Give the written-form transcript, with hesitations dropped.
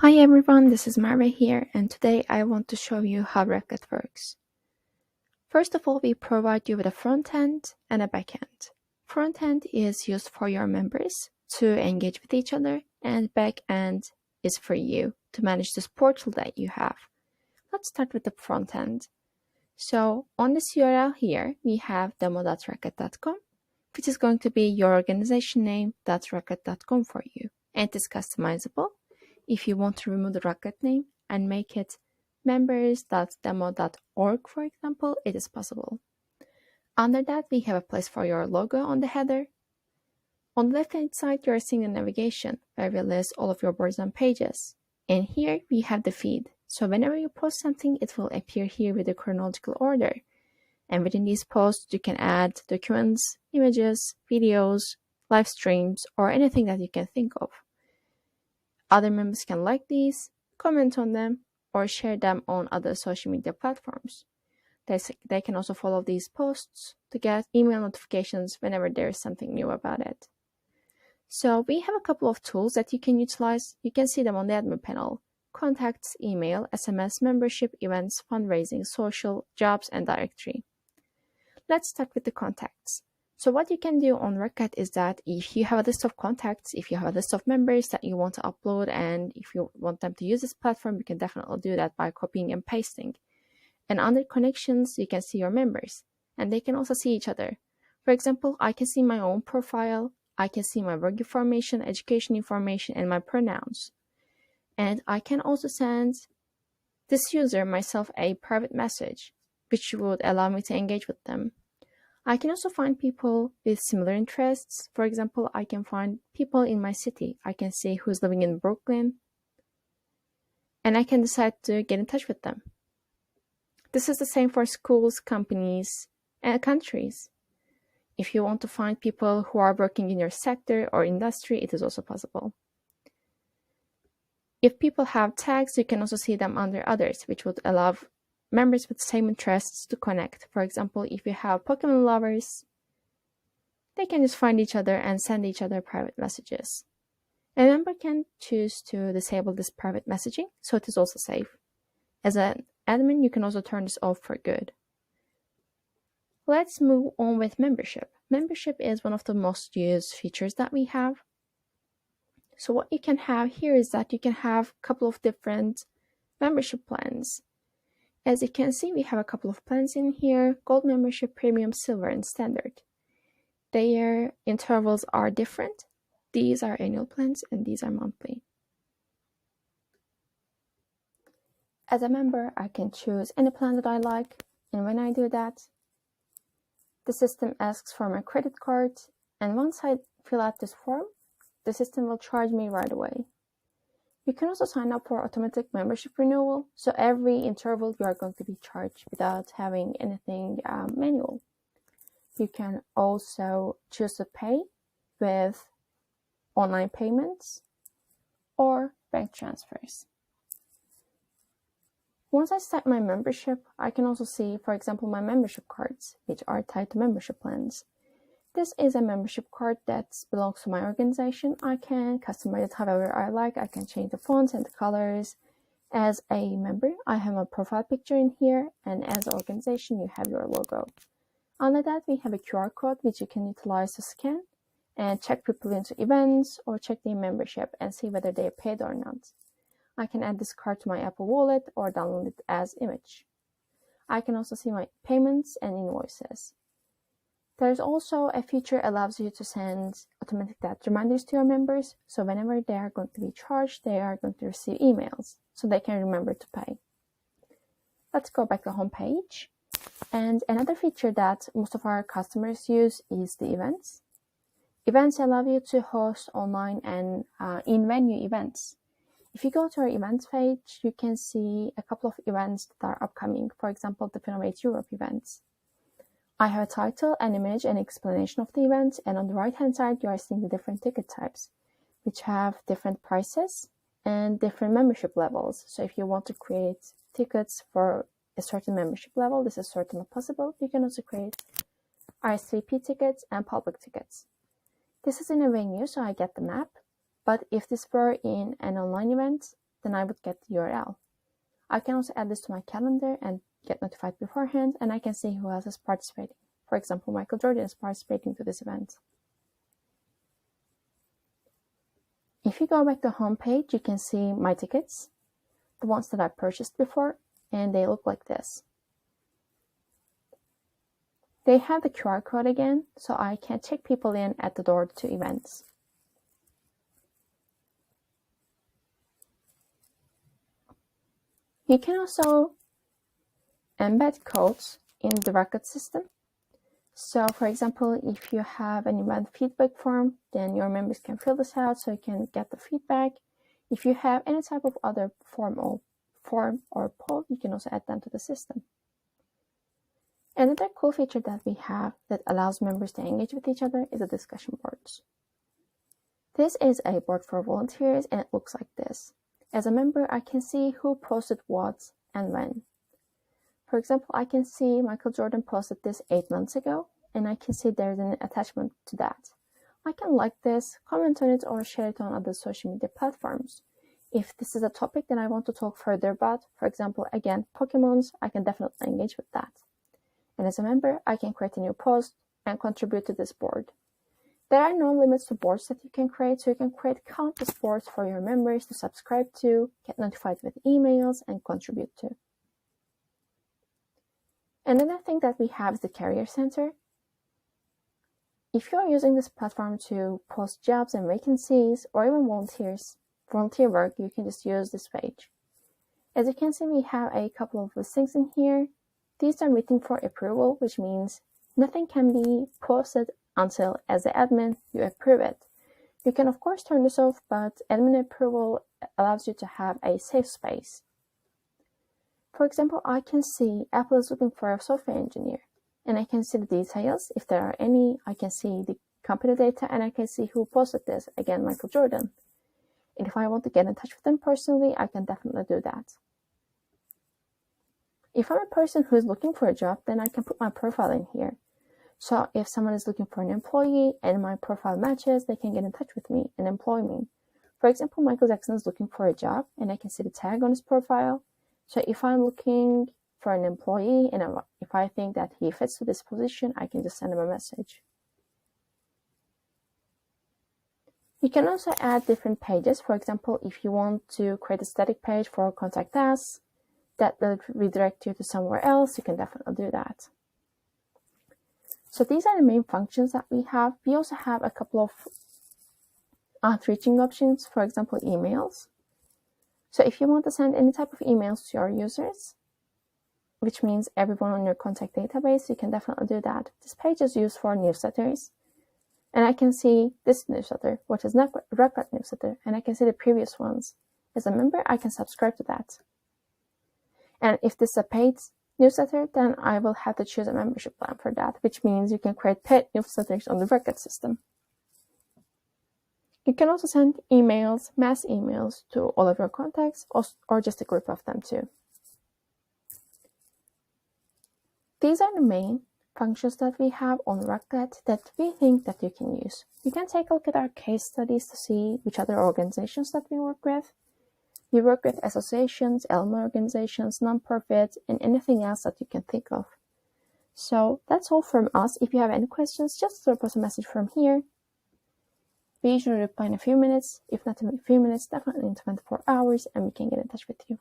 Hi everyone, this is Marva here, and today I want to show you how Raklet works. First of all, we provide you with a front end and a back end. Front end is used for your members to engage with each other, and back end is for you to manage this portal that you have. Let's start with the front end. So on this URL here, we have demo.raklet.com, which is going to be your organization name.raklet.com for you, and it is customizable. If you want to remove the Raklet name and make it members.demo.org, for example, it is possible. Under that, we have a place for your logo on the header. On the left-hand side, you are seeing the navigation, where we list all of your boards and pages. And here, we have the feed. So whenever you post something, it will appear here with a chronological order. And within these posts, you can add documents, images, videos, live streams, or anything that you can think of. Other members can like these, comment on them, or share them on other social media platforms. They can also follow these posts to get email notifications whenever there is something new about it. So we have a couple of tools that you can utilize. You can see them on the admin panel: contacts, email, SMS, membership, events, fundraising, social, jobs, and directory. Let's start with the contacts. So what you can do on Raklet is that if you have a list of contacts, if you have a list of members that you want to upload, and if you want them to use this platform, you can definitely do that by copying and pasting. And under connections, you can see your members, and they can also see each other. For example, I can see my own profile, I can see my work information, education information, and my pronouns. And I can also send this user myself a private message, which would allow me to engage with them. I can also find people with similar interests. For example, I can find people in my city. I can see who's living in Brooklyn, and I can decide to get in touch with them. This is the same for schools, companies, and countries. If you want to find people who are working in your sector or industry, it is also possible. If people have tags, you can also see them under others, which would allow members with same interests to connect. For example, if you have Pokemon lovers, they can just find each other and send each other private messages. A member can choose to disable this private messaging, so it is also safe. As an admin, you can also turn this off for good. Let's move on with membership. Membership is one of the most used features that we have. So what you can have here is that you can have a couple of different membership plans. As you can see, we have a couple of plans in here: Gold membership, Premium, Silver, and Standard. Their intervals are different. These are annual plans and these are monthly. As a member, I can choose any plan that I like, and when I do that, the system asks for my credit card, and once I fill out this form, the system will charge me right away. You can also sign up for automatic membership renewal, so every interval you are going to be charged without having anything manual. You can also choose to pay with online payments or bank transfers. Once I set my membership, I can also see, for example, my membership cards, which are tied to membership plans. This is a membership card that belongs to my organization. I can customize it however I like. I can change the fonts and the colors. As a member, I have a profile picture in here, and as an organization, you have your logo. Under that, we have a QR code which you can utilize to scan and check people into events or check their membership and see whether they are paid or not. I can add this card to my Apple Wallet or download it as image. I can also see my payments and invoices. There's also a feature that allows you to send automatic debt reminders to your members, so whenever they are going to be charged, they are going to receive emails, so they can remember to pay. Let's go back to the home page. And another feature that most of our customers use is the events. Events allow you to host online and in-venue events. If you go to our events page, you can see a couple of events that are upcoming, for example, the Finovate Europe events. I have a title, an image, and explanation of the event, and on the right-hand side, you are seeing the different ticket types, which have different prices and different membership levels. So if you want to create tickets for a certain membership level, this is certainly possible. You can also create RSVP tickets and public tickets. This is in a venue, so I get the map. But if this were in an online event, then I would get the URL. I can also add this to my calendar and get notified beforehand, and I can see who else is participating. For example, Michael Jordan is participating to this event. If you go back to the home page, you can see my tickets, the ones that I purchased before, and they look like this. They have the QR code again, so I can check people in at the door to events. You can also embed codes in the Raklet system. So for example, if you have an event feedback form, then your members can fill this out so you can get the feedback. If you have any type of other form or poll, you can also add them to the system. Another cool feature that we have that allows members to engage with each other is the discussion boards. This is a board for volunteers, and it looks like this. As a member, I can see who posted what and when. For example, I can see Michael Jordan posted this 8 months ago, and I can see there's an attachment to that. I can like this, comment on it, or share it on other social media platforms. If this is a topic that I want to talk further about, for example, again, Pokemons, I can definitely engage with that. And as a member, I can create a new post and contribute to this board. There are no limits to boards that you can create, so you can create countless boards for your members to subscribe to, get notified with emails, and contribute to. Another thing that we have is the Career Center. If you're using this platform to post jobs and vacancies, or even volunteer work, you can just use this page. As you can see, we have a couple of listings in here. These are waiting for approval, which means nothing can be posted until, as the admin, you approve it. You can of course turn this off, but admin approval allows you to have a safe space. For example, I can see Apple is looking for a software engineer, and I can see the details. If there are any, I can see the company data, and I can see who posted this, again, Michael Jordan. And if I want to get in touch with them personally, I can definitely do that. If I'm a person who is looking for a job, then I can put my profile in here. So if someone is looking for an employee and my profile matches, they can get in touch with me and employ me. For example, Michael Jackson is looking for a job, and I can see the tag on his profile. So if I'm looking for an employee and if I think that he fits to this position, I can just send him a message. You can also add different pages. For example, if you want to create a static page for Contact Us that will redirect you to somewhere else, you can definitely do that. So these are the main functions that we have. We also have a couple of outreaching options, for example, emails. So if you want to send any type of emails to your users, which means everyone on your contact database, you can definitely do that. This page is used for newsletters. And I can see this newsletter, which is not Raklet newsletter, and I can see the previous ones. As a member, I can subscribe to that. And if this is a paid newsletter, then I will have to choose a membership plan for that, which means you can create paid newsletters on the Raklet system. You can also send emails, mass emails, to all of your contacts, or just a group of them too. These are the main functions that we have on Raklet that we think that you can use. You can take a look at our case studies to see which other organizations that we work with. We work with associations, alumni organizations, nonprofits, and anything else that you can think of. So that's all from us. If you have any questions, just drop us a message from here. We usually reply in a few minutes. If not in a few minutes, definitely in 24 hours, and we can get in touch with you.